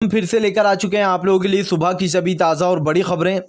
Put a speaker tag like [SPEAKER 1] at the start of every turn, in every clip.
[SPEAKER 1] हम फिर से लेकर आ चुके हैं आप लोगों के लिए सुबह की सभी ताज़ा और बड़ी खबरें।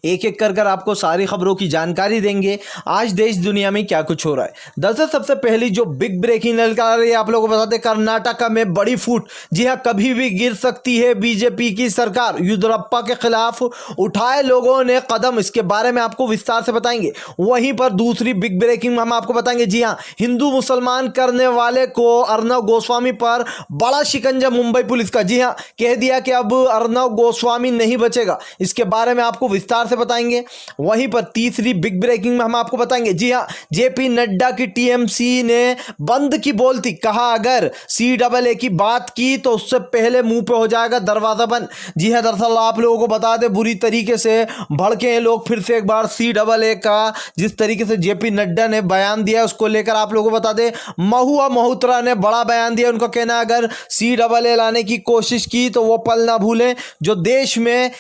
[SPEAKER 1] एक एक कर आपको सारी खबरों की जानकारी देंगे आज देश दुनिया में क्या कुछ हो रहा है। दरअसल सबसे पहली जो बिग ब्रेकिंग निकल आ रही है आप लोगों को बताते, कर्नाटका में बड़ी फूट। जी हां, कभी भी गिर सकती है बीजेपी की सरकार। येदियुरप्पा के खिलाफ उठाए लोगों ने कदम, इसके बारे में आपको विस्तार से बताएंगे। वहीं पर दूसरी बिग ब्रेकिंग हम आपको बताएंगे। जी हां, हिंदू मुसलमान करने वाले को अर्नव गोस्वामी पर बड़ा शिकंजा मुंबई पुलिस का। जी हां, कह दिया कि अब अर्नव गोस्वामी नहीं बचेगा। इसके बारे में आपको विस्तार से बताएंगे। वहीं पर तीसरी बिग ब्रेकिंग में हम आपको बताएंगे। जी हां, जेपी नड्डा की टीएमसी ने बंद की बोलती, कहा अगर सीएए की बात की तो उससे पहले मुंह पे हो जाएगा दरवाजा बंद। जी हां, दरअसल आप लोगों को बता दें, बुरी तरीके से भड़के हैं लोग फिर से एक बार सीएए का। जिस तरीके से जेपी नड्डा ने बयान दिया उसको लेकर आप लोगों को बता दें, महुआ मोहत्रा ने बड़ा बयान दिया। उनका कहना है अगर सीएए लाने की कोशिश की तो वो पल ना भूलें जो देश में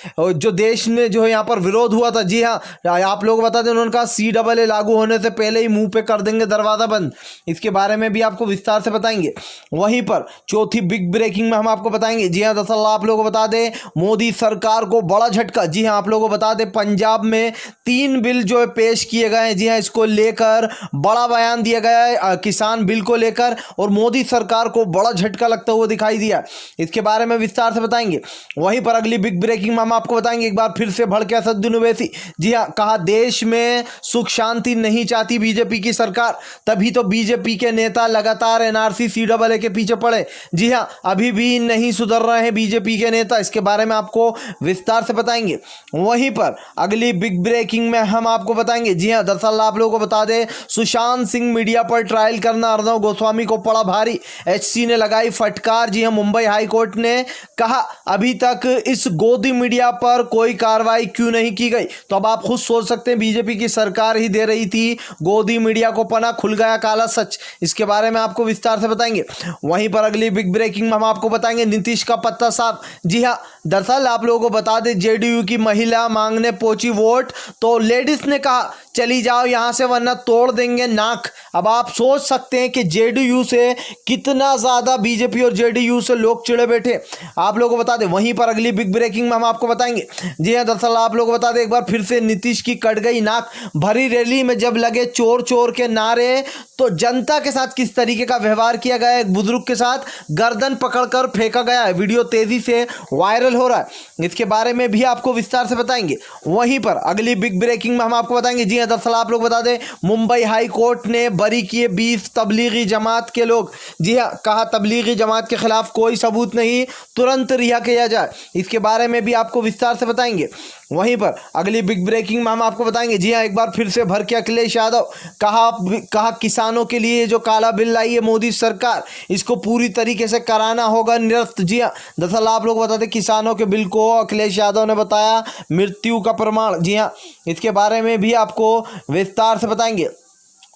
[SPEAKER 1] जो यहाँ पर विरोध हुआ था। जी हाँ, आप लोग बता दें, उन्होंने कहा सीएए लागू होने से पहले ही मुंह पे कर देंगे दरवाजा बंद। इसके बारे में भी आपको विस्तार से बताएंगे। वहीं पर चौथी बिग ब्रेकिंग में हम आपको बताएंगे। जी हाँ, दरअसल आप लोगों को बता दें, मोदी सरकार को बड़ा झटका। जी हाँ, आप लोगों को बता दें, पंजाब में 3 बिल जो है पेश किए गए हैं। जी हाँ, इसको लेकर बड़ा बयान दिया गया है किसान बिल को लेकर, और मोदी सरकार को बड़ा झटका लगता हुआ दिखाई दिया। इसके बारे में विस्तार से बताएंगे। वहीं पर अगली बिग ब्रेकिंग में हम आपको बताएंगे, एक बार फिर से भड़के असदुद्दीन ओवैसी। जी हां, कहा देश में सुख शांति नहीं चाहती बीजेपी की सरकार, तभी तो बीजेपी के नेता लगातार एनआरसी सीएए के पीछे पड़े। जी हां, अभी भी नहीं सुधर रहे हैं बीजेपी के नेता। इसके बारे में आपको विस्तार से बताएंगे। वहीं पर अगली बिग ब्रेकिंग में हम आपको बताएंगे। जी हां, दरअसल आप लोगों को बता दें, सुशांत सिंह मीडिया पर ट्रायल करना अर्नव गोस्वामी को पड़ा भारी। एचसी ने लगाई फटकार। जी हां, मुंबई हाई कोर्ट ने कहा अभी तक इस गोदी मीडिया पर कोई कार्रवाई क्यों नहीं की गई। तो अब आप खुद सोच सकते हैं, बीजेपी की सरकार ही दे रही थी गोदी मीडिया को पना, खुल गया काला सच। इसके बारे में आपको विस्तार से बताएंगे। वहीं पर अगली बिग ब्रेकिंग में हम आपको बताएंगे, नीतीश का पत्ता साफ। जी हां, दरअसल आप लोगों को बता दें, जेडीयू की महिला मांगने पहुंची वोट तो लेडीज ने कहा चली जाओ यहां से वरना तोड़ देंगे नाक। अब आप सोच सकते हैं कि जेडीयू से कितना ज्यादा बीजेपी और जेडीयू से लोग चिढ़े बैठे। आप लोगों को बता दें, वहीं पर अगली बिग ब्रेकिंग में हम आपको बताएंगे। जी हां, दरअसल आप लोगों को बता दें, एक बार फिर से नीतीश की कट गई नाक। भरी रैली में जब लगे चोर चोर के नारे तो जनता के साथ किस तरीके का व्यवहार किया गया। एक बुजुर्ग के साथ गर्दन पकड़कर फेंका गया है। वीडियो तेजी से वायरल हो रहा है। इसके बारे में भी आपको विस्तार से बताएंगे। वहीं पर अगली बिग ब्रेकिंग में हम आपको बताएंगे। जी हां, दरअसल आप लोग बता दें, मुंबई हाई कोर्ट ने बरी किए 20 तबलीगी जमात के लोग। जी हां, कहा तबलीगी जमात के खिलाफ कोई सबूत नहीं, तुरंत रिहा किया जाए। इसके बारे में भी आपको विस्तार से बताएंगे। वहीं पर अगली बिग ब्रेकिंग में हम आपको बताएंगे। जी हां, एक बार फिर से भर के अखिलेश यादव, कहा किसानों के लिए जो काला बिल लाई है मोदी सरकार, इसको पूरी तरीके से कराना होगा निरस्त। जी हां, दरअसल आप लोग बताते, किसानों के बिल को अखिलेश यादव ने बताया मृत्यु का प्रमाण। जी हां, इसके बारे में भी आपको विस्तार से बताएंगे।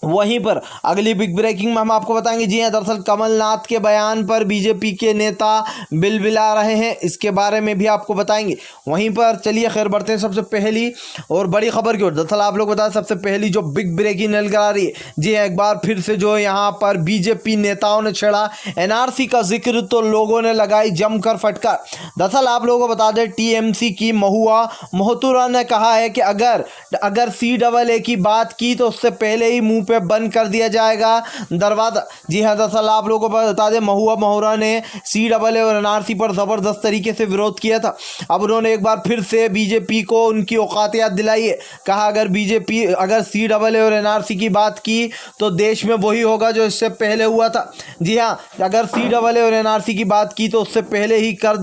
[SPEAKER 1] वहीं पर अगली बिग ब्रेकिंग में हम आपको बताएंगे। जी हां, दरअसल कमलनाथ के बयान पर बीजेपी के नेता बिलबिला रहे हैं। इसके बारे में भी आपको बताएंगे। वहीं पर चलिए खैर बढ़ते हैं सबसे पहली और बड़ी खबर की ओर। दरअसल आप लोग बताएं, सबसे पहली जो बिग ब्रेकिंग निकल आ रही है। जी हां, एक बार फिर से जो यहाँ पर बीजेपी नेताओं ने छेड़ा एनआरसी का जिक्र तो लोगों ने लगाई जमकर फटकार। दरअसल आप लोगों को बता दें, टीएमसी की महुआ मोहत्रा ने कहा है कि अगर सीएए की बात की तो उससे पहले ही मुंह पे बंद कर दिया जाएगा दरवाजा। जी हां, दरअसल आप लोगों को बता दें, महुआ मोहरा ने सीएए और एनआरसी पर जबरदस्त तरीके से विरोध किया था। अब उन्होंने एक बार फिर से बीजेपी को उनकी औकात याद दिलाई है। कहा अगर सीएए और एनआरसी की बात की तो देश में वही होगा जो इससे पहले हुआ था। जी हां, अगर सीएए और एनआरसी की बात की तो उससे पहले ही कर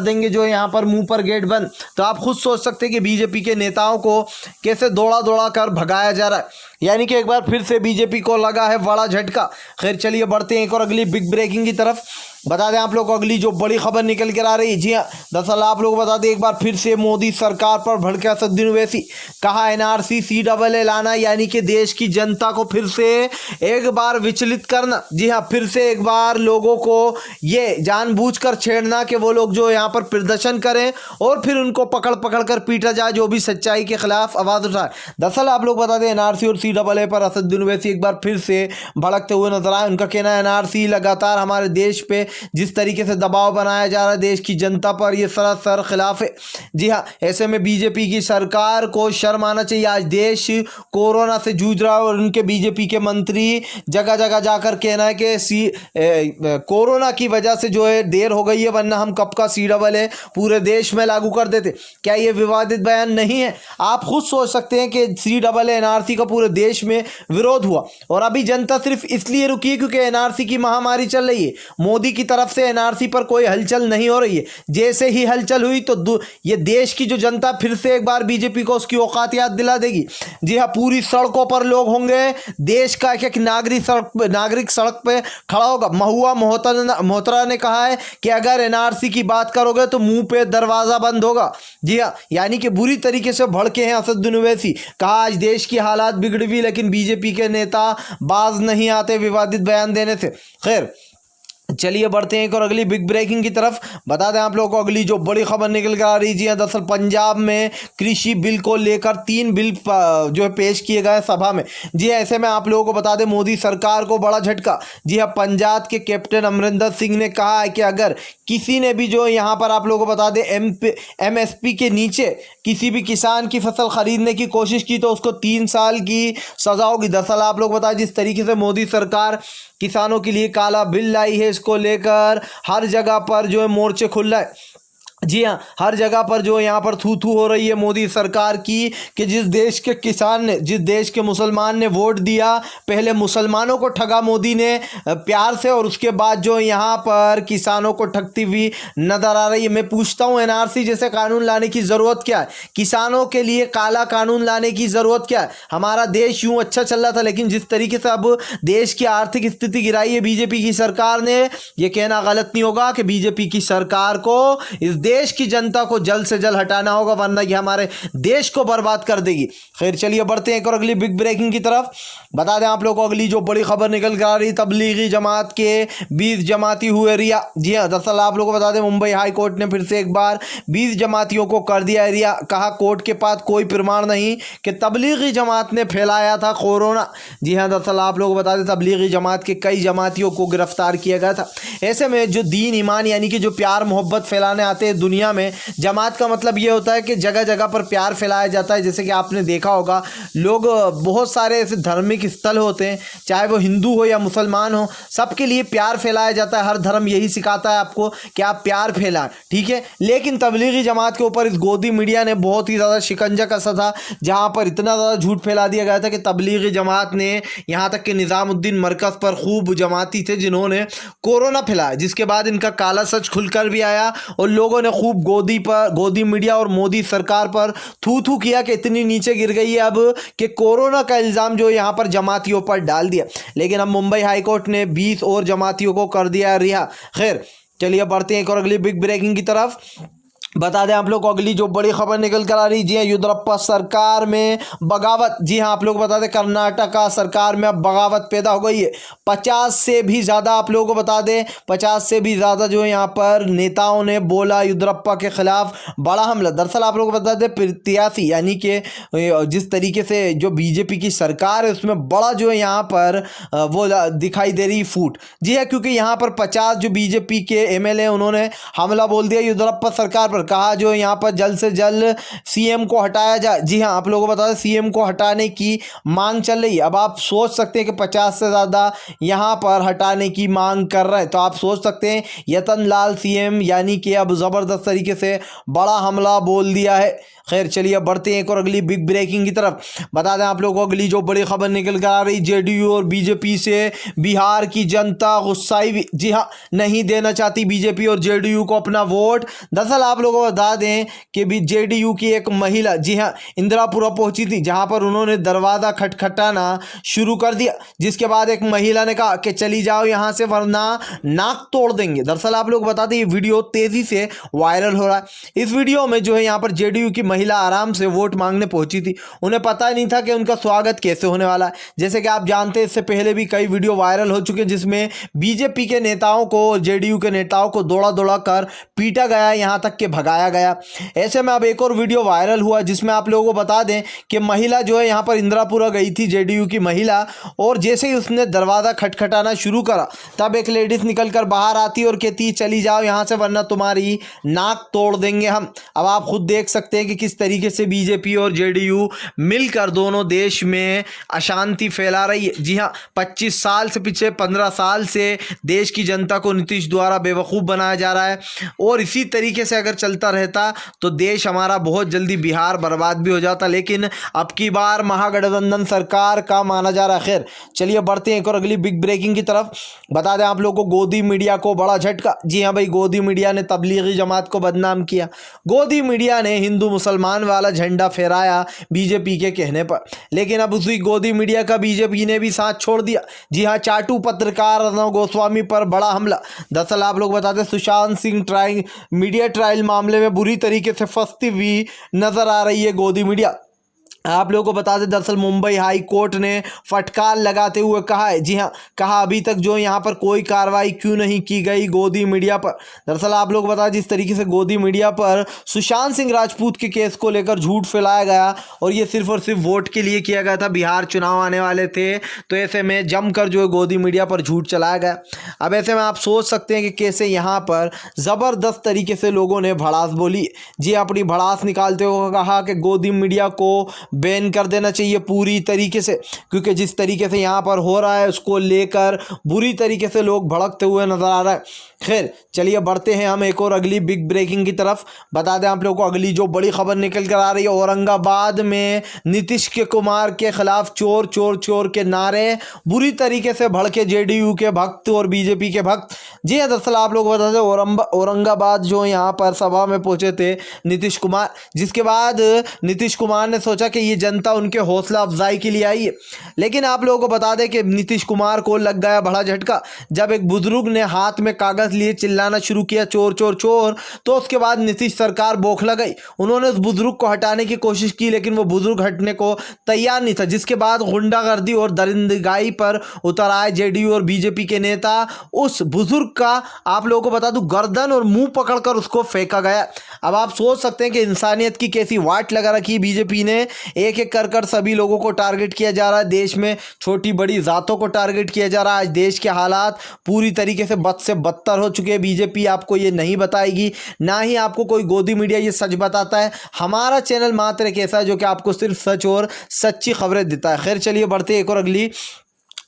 [SPEAKER 1] देंगे जो यहाँ पर मुंह पर गेट बंद। तो आप खुद सोच सकते हैं कि बीजेपी के नेताओं को कैसे दौड़ा दौड़ा कर भगाया जा रहा है। यानी कि एक बार फिर से बीजेपी को लगा है बड़ा झटका। खैर चलिए बढ़ते हैं एक और अगली बिग ब्रेकिंग की तरफ। बता दें आप लोग को अगली जो बड़ी खबर निकल कर आ रही है। जी हां, दरअसल आप लोग बता दें, एक बार फिर से मोदी सरकार पर भड़के असदुद्दीन ओवैसी। कहा एनआरसी सीएए लाना यानी कि देश की जनता को फिर से एक बार विचलित करना। जी हां, फिर से एक बार लोगों को ये जानबूझकर छेड़ना कि वो लोग जो यहाँ पर प्रदर्शन करें और फिर उनको पकड़ पकड़ कर पीटा जाए जो भी सच्चाई के खिलाफ आवाज़ उठाए। दरअसल आप लोग बता दें, एनआरसी और सीएए पर असदुद्दीन ओवैसी एक बार फिर से भड़कते हुए नजर आए। उनका कहना है एनआरसी लगातार हमारे देश पे जिस तरीके से दबाव बनाया जा रहा है देश की जनता पर, यह सरासर खिलाफ है। जी हाँ, ऐसे में बीजेपी की सरकार को शर्म आना चाहिए। आज देश कोरोना से जूझ रहा है और उनके बीजेपी के मंत्री जगह जगह जाकर कहना है कि कोरोना की वजह से जो है देर हो गई है, वरना हम कब का CAA पूरे देश में लागू कर देते। क्या ये विवादित बयान नहीं है? आप खुद सोच सकते हैं कि CAA NRC का पूरे देश में विरोध हुआ और अभी जनता सिर्फ इसलिए रुकी है क्योंकि NRC की महामारी चल रही है। मोदी की तरफ से NRC पर कोई हलचल नहीं हो रही है। जैसे ही हलचल हुई तो ये देश की जो जनता फिर से एक बार बीजेपी को उसकी औकात याद दिला देगी। जी हाँ, पूरी सड़कों पर लोग होंगे, देश का एक नागरिक सड़क पे खड़ा होगा। महुआ मोहतरा ने कहा है कि अगर NRC की बात करोगे तो मुंह पे दरवाजा बंद होगा। जी हाँ, यानी कि बुरी तरीके से भड़के हैं असदुद्दीन ओवैसी। कहा आज देश की हालात बिगड़ी हुई, लेकिन बीजेपी के नेता बाज नहीं आते विवादित बयान देने से। खैर, चलिए बढ़ते हैं एक और अगली बिग ब्रेकिंग की तरफ। बता दें आप लोगों को अगली जो बड़ी खबर निकल कर आ रही है, दरअसल पंजाब में कृषि बिल को लेकर 3 बिल जो है पेश किए गए सभा में। जी ऐसे में आप लोगों को बता दें मोदी सरकार को बड़ा झटका। जी हाँ, पंजाब के कैप्टन अमरिंदर सिंह ने कहा है कि अगर किसी ने भी जो यहाँ पर आप लोगों को बता दें MSP के नीचे किसी भी किसान की फसल खरीदने की कोशिश की तो उसको 3 साल की सजा होगी। दरअसल आप लोग बताएं जिस तरीके से मोदी सरकार किसानों के लिए काला बिल लाई है, इसको लेकर हर जगह पर जो है मोर्चे खुल रहा है। जी हाँ, हर जगह पर जो यहाँ पर थू थू हो रही है मोदी सरकार की कि जिस देश के किसान ने, जिस देश के मुसलमान ने वोट दिया, पहले मुसलमानों को ठगा मोदी ने प्यार से और उसके बाद जो यहाँ पर किसानों को ठगती हुई नजर आ रही है। मैं पूछता हूँ NRC जैसे कानून लाने की ज़रूरत क्या है? किसानों के लिए काला कानून लाने की ज़रूरत क्या है? हमारा देश यूँ अच्छा चल रहा था, लेकिन जिस तरीके से अब देश की आर्थिक स्थिति गिराई है बीजेपी की सरकार ने, यह कहना गलत नहीं होगा कि बीजेपी की सरकार को इस देश की जनता को जल्द से जल्द हटाना होगा, वरना ये हमारे देश को बर्बाद कर देगी। खैर, चलिए बढ़ते हैं एक और अगली बिग ब्रेकिंग की तरफ। बता दें आप लोगों को अगली जो बड़ी खबर निकल कर आ रही, तबलीगी जमात के 20 जमाती हुए रिहा। जी हाँ, दरअसल आप लोगों को बता दें मुंबई हाई कोर्ट ने फिर से एक बार 20 जमातियों को कर दिया रिहा। कहा कोर्ट के पास कोई प्रमाण नहीं कि तबलीगी जमात ने फैलाया था कोरोना। जी हाँ, दरअसल आप लोगों को बता दें तबलीगी जमात के कई जमातियों को गिरफ्तार किया गया था। ऐसे में जो दीन ईमान यानी कि जो प्यार मोहब्बत फैलाने आते हैं दुनिया में, जमात का मतलब ये होता है कि जगह जगह पर प्यार फैलाया जाता है। जैसे कि आपने देखा होगा, लोग बहुत सारे ऐसे धार्मिक स्थल होते हैं, चाहे वो हिंदू हो या मुसलमान हो, सबके लिए प्यार फैलाया जाता है। हर धर्म यही सिखाता है आपको कि आप प्यार फैलाएं, ठीक है। लेकिन तबलीगी जमात के ऊपर इस गोदी मीडिया ने बहुत ही ज़्यादा शिकंजा कसा था, जहाँ पर इतना ज़्यादा झूठ फैला दिया गया था कि तबलीगी जमात ने यहाँ तक कि निज़ामुद्दीन मरकज़ पर खूब जमाती थे जिन्होंने कोरोना फैलाया, जिसके बाद इनका काला सच खुलकर भी आया और लोगों ने खूब गोदी मीडिया और मोदी सरकार पर थू थू किया कि इतनी नीचे गिर गई है अब कि कोरोना का इल्ज़ाम जो यहाँ पर जमातियों पर डाल दिया। लेकिन अब मुंबई हाईकोर्ट ने 20 और जमातियों को कर दिया रिहा। खैर, चलिए बढ़ते हैं एक और अगली बिग ब्रेकिंग की तरफ। बता दें आप लोग को अगली जो बड़ी खबर निकल कर आ रही, जी हाँ, येदियुरप्पा सरकार में बगावत। जी हाँ, आप लोग बता दें कर्नाटका सरकार में अब बगावत पैदा हो गई है। 50 से भी ज़्यादा आप लोगों को बता दें 50 से भी ज़्यादा जो यहाँ पर नेताओं ने बोला येदियुरप्पा के खिलाफ बड़ा हमला। दरअसल आप लोग को बता दें प्रत्याशी यानी कि जिस तरीके से जो बीजेपी की सरकार है उसमें बड़ा जो है यहाँ पर वो दिखाई दे रही फूट। जी हाँ, क्योंकि यहाँ पर 50 जो बीजेपी के MLA उन्होंने हमला बोल दिया येदियुरप्पा सरकार पर। कहा जो यहाँ पर जल्द से जल्द CM को हटाया जाए। जी हाँ, आप लोगों को बता दें CM को हटाने की मांग चल रही है। अब आप सोच सकते हैं कि 50 से ज़्यादा यहाँ पर हटाने की मांग कर रहे हैं, तो आप सोच सकते हैं यतन लाल CM यानी कि अब ज़बरदस्त तरीके से बड़ा हमला बोल दिया है। खैर, चलिए बढ़ते हैं एक और अगली बिग ब्रेकिंग की तरफ। बता दें आप लोगों को अगली जो बड़ी खबर निकल कर आ रही, JDU और BJP से बिहार की जनता गुस्साई। जी हाँ, नहीं देना चाहती BJP और JDU को अपना वोट। दरअसल आप लोगों को बता दें कि JDU की एक महिला, जी हाँ, इंदिरापुरा पहुंची थी, जहां पर उन्होंने दरवाज़ा खटखटाना शुरू कर दिया, जिसके बाद एक महिला ने कहा कि चली जाओ यहाँ से वरना नाक तोड़ देंगे। दरअसल आप लोग बता दें ये वीडियो तेज़ी से वायरल हो रहा है। इस वीडियो में जो है यहाँ पर JDU की महिला महिला आराम से वोट मांगने पहुंची थी। उन्हें पता ही नहीं था कि उनका स्वागत कैसे होने वाला है। जैसे कि आप जानते हैं, इससे पहले भी कई वीडियो वायरल हो चुके हैं जिसमें बीजेपी के नेताओं को, जेडीयू के नेताओं को दौड़ा दौड़ा कर पीटा गया, यहाँ तक कि भगाया गया। ऐसे में अब एक और वीडियो वायरल हुआ जिसमें आप लोगों को बता दें कि महिला जो है यहाँ पर इंदिरापुरा गई थी, जेडीयू की महिला, और जैसे ही उसने दरवाज़ा खटखटाना शुरू करा तब एक लेडीज़ निकल कर बाहर आती और कहती चली जाओ यहाँ से वरना तुम्हारी नाक तोड़ देंगे हम। अब आप खुद देख सकते हैं कि किस तरीके से बीजेपी और जेडीयू मिलकर दोनों देश में अशांति फैला रही है। जी हाँ, 25 साल से पीछे 15 साल से देश की जनता को नीतीश द्वारा बेवकूफ़ बनाया जा रहा है, और इसी तरीके से अगर चलता रहता तो देश हमारा बहुत जल्दी बिहार बर्बाद भी हो जाता। लेकिन अब की बार महागठबंधन सरकार का माना जा रहा है। खैर चलिए बढ़ते हैं एक और अगली बिग ब्रेकिंग की तरफ। बता दें आप लोगों को, गोदी मीडिया को बड़ा झटका। जी हाँ भाई, गोदी मीडिया ने तबलीगी जमात को बदनाम किया। गोदी मीडिया ने हिंदू मुसलमान वाला झंडा फहराया बीजेपी के कहने पर, लेकिन अब उसी गोदी मीडिया का बीजेपी ने भी साथ छोड़ दिया। जी हाँ, चाटू पत्रकार अर्णव गोस्वामी पर बड़ा हमला। दरअसल आप लोग बताते, सुशांत सिंह मीडिया ट्रायल मामले में बुरी तरीके से फंसती हुई नजर आ रही है गोदी मीडिया। आप लोगों को बता दें, दरअसल मुंबई हाई कोर्ट ने फटकार लगाते हुए कहा है, जी हाँ, कहा अभी तक जो यहाँ पर कोई कार्रवाई क्यों नहीं की गई गोदी मीडिया पर। दरअसल आप लोग बता, जिस तरीके से गोदी मीडिया पर सुशांत सिंह राजपूत के केस को लेकर झूठ फैलाया गया और ये सिर्फ और सिर्फ वोट के लिए किया गया था, बिहार चुनाव आने वाले थे, तो ऐसे में जमकर जो है गोदी मीडिया पर झूठ चलाया गया। अब ऐसे में आप सोच सकते हैं कि कैसे यहाँ पर ज़बरदस्त तरीके से लोगों ने भड़ास बोली। जी, अपनी भड़ास निकालते हुए कहा कि गोदी मीडिया को बैन कर देना चाहिए पूरी तरीके से, क्योंकि जिस तरीके से यहाँ पर हो रहा है उसको लेकर बुरी तरीके से लोग भड़कते हुए नजर आ रहा है। खैर चलिए बढ़ते हैं हम एक और अगली बिग ब्रेकिंग की तरफ। बता दें आप लोगों को, अगली जो बड़ी खबर निकल कर आ रही है, औरंगाबाद में नीतीश कुमार के खिलाफ चोर चोर चोर के नारे बुरी तरीके से भड़के जेडीयू के भक्त और बीजेपी के भक्त। जी हाँ, दरअसल आप लोग बता दें, औरंगाबाद जो यहाँ पर सभा में पहुंचे थे नीतीश कुमार, जिसके बाद नीतीश कुमार ने सोचा कि ये जनता उनके हौसला अफजाई के लिए आई है। लेकिन आप लोगों को बता दें कि नीतीश कुमार को लग गया बड़ा झटका जब एक बुजुर्ग ने हाथ में कागज लिए चिल्लाना शुरू किया चोर चोर चोर, तो उसके बाद नीतीश सरकार बौखला गई। उन्होंने उस बुजुर्ग को हटाने की कोशिश की, लेकिन वो बुजुर्ग हटने को तैयार नहीं था, जिसके बाद गुंडागर्दी और दरिंदगाई पर उतर आए जेडीयू और बीजेपी के नेता। उस बुजुर्ग का आप लोगों को बता दूं, गर्दन और मुंह पकड़कर उसको फेंका गया। अब आप सोच सकते हैं कि इंसानियत की कैसी वाट लगा रखी बीजेपी ने। एक एक कर सभी लोगों को टारगेट किया जा रहा है, देश में छोटी बड़ी जातों को टारगेट किया जा रहा है। आज देश के हालात पूरी तरीके से बद से बदतर हो चुके हैं। बीजेपी आपको ये नहीं बताएगी, ना ही आपको कोई गोदी मीडिया ये सच बताता है। हमारा चैनल मात्र एक ऐसा है जो कि आपको सिर्फ सच और सच्ची खबरें देता है। खैर चलिए बढ़ते एक और अगली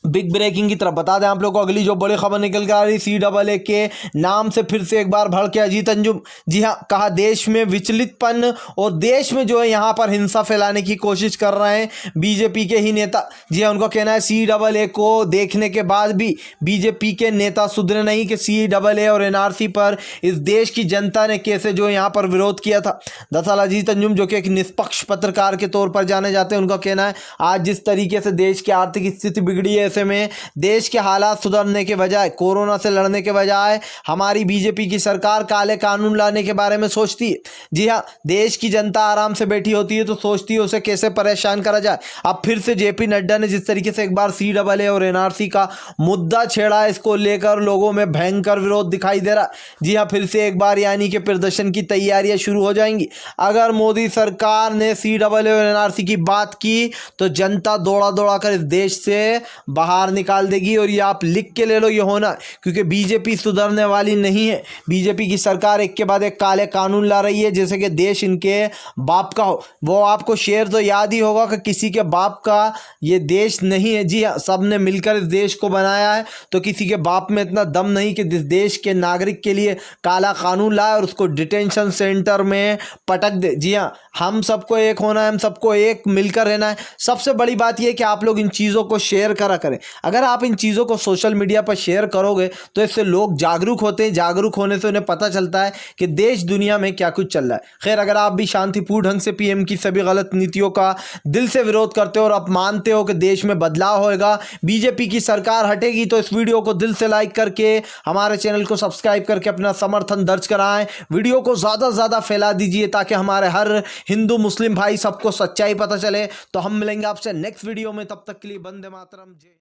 [SPEAKER 1] बिग ब्रेकिंग की तरफ। बता दें आप लोगों को, अगली जो बड़ी खबर निकल कर आ रही, CAA के नाम से फिर से एक बार भड़के अजीत अंजुम। जी हाँ, कहा देश में विचलितपन और देश में जो है यहाँ पर हिंसा फैलाने की कोशिश कर रहे हैं बीजेपी के ही नेता। जी हाँ, उनका कहना है CAA को देखने के बाद भी बीजेपी के नेता सुधरे नहीं कि CAA और NRC पर इस देश की जनता ने कैसे जो यहाँ पर विरोध किया था। दरअसल अजीत अंजुम जो कि एक निष्पक्ष पत्रकार के तौर पर जाने जाते हैं, उनका कहना है आज जिस तरीके से देश की आर्थिक स्थिति बिगड़ी है, ऐसे में देश के हालात सुधरने के बजाय, कोरोना से लड़ने के बजाय हमारी बीजेपी की सरकार काले कानून लाने के बारे में सोचती है। जी हाँ, देश की जनता आराम से बैठी होती है तो सोचती है उसे कैसे परेशान करा जाए। अब फिर से JP नड्डा ने जिस तरीके से एक बार CAA और NRC का मुद्दा छेड़ा है, इसको लेकर लोगों में भयंकर विरोध दिखाई दे रहा। जी हाँ, फिर से एक बार यानी कि प्रदर्शन की तैयारियां शुरू हो जाएंगी। अगर मोदी सरकार ने CAA और NRC की बात की तो जनता दौड़ा दौड़ा कर इस देश से बाहर निकाल देगी। और ये आप लिख के ले लो, ये होना, क्योंकि बीजेपी सुधरने वाली नहीं है। बीजेपी की सरकार एक के बाद एक काले कानून ला रही है जैसे कि देश इनके बाप का हो। वो आपको शेर तो याद ही होगा कि किसी के बाप का ये देश नहीं है। जी हाँ, सब ने मिलकर इस देश को बनाया है, तो किसी के बाप में इतना दम नहीं कि इस देश के नागरिक के लिए काला कानून लाए और उसको डिटेंशन सेंटर में पटक दे। जी हाँ, हम सबको एक होना है, हम सबको एक मिलकर रहना है। सबसे बड़ी बात यह कि आप लोग इन चीज़ों को शेयर करा करें। अगर आप इन चीज़ों को सोशल मीडिया पर शेयर करोगे तो इससे लोग जागरूक होते हैं। जागरूक होने से उन्हें पता चलता है कि देश दुनिया में क्या कुछ चल रहा है। खैर, अगर आप भी शांतिपूर्ण ढंग से PM की सभी गलत नीतियों का दिल से विरोध करते हो और आप मानते हो कि देश में बदलाव होएगा, बीजेपी की सरकार हटेगी, तो इस वीडियो को दिल से लाइक करके हमारे चैनल को सब्सक्राइब करके अपना समर्थन दर्ज कराएं। वीडियो को ज़्यादा से ज़्यादा फैला दीजिए ताकि हमारे हर हिंदू मुस्लिम भाई सबको सच्चाई पता चले। तो हम मिलेंगे आपसे नेक्स्ट वीडियो में, तब तक के लिए वंदे मातरम। जय